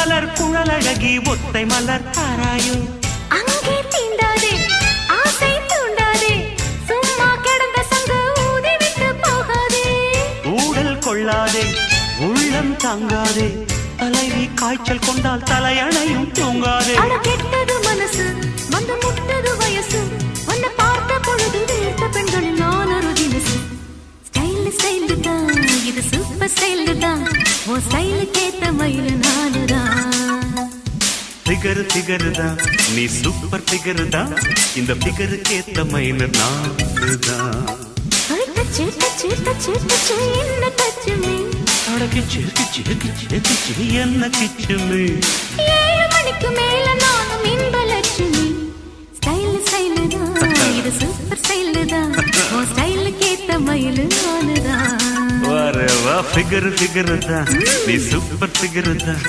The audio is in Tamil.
மலர் குழலழகி ஒத்தை மலர் தாராயோ அங்கே தீண்டாதே ஆசை தூண்டாதே சும்மா கிடந்த சங்கு ஊதி விட்டு போகாதே ஊடல் கொள்ளாதே உள்ளம் தாங்காதே தலைவி காய்ச்சல் கொண்டால் தலையணையும் தூங்காதே அட கெட்டது மனசு வந்து முட்டது வயசு உன்னை பார்த்த பொழுது வீழ்த்த பெண்களில் நான் ஒரு தினசு ஸ்டைல் ஸ்டைல் தான் இது சூப்பர் ஸ்டைல் தான் ஓ ஸ்டைலுக்கு ஏத்த மயில நானுதான் ஃபிகர் ஃபிகர் தான் நீ சூப்பர் ஃபிகர் தான் இந்த ஃபிகருக்கு ஏத்த மயில நானுதான் டச்சு டச்சு டச்சு டச்சு என்ன டச்சுமே அடக்கிச்சு கிச்சு கிச்சு கிச்சு என்ன கிச்சுமே 7 மணிக்கு மேல நானும் இன்ப லட்சுமி ஸ்டைல் ஸ்டைல் தான் இது சூப்பர் ஸ்டைல் தான் ஓ ஸ்டைலுக்கு ஏத்த மயில நானுதான் வா ஃபிகர் ஃபிகர் தான் நீ சூப்பர் ஃபிகர் தான்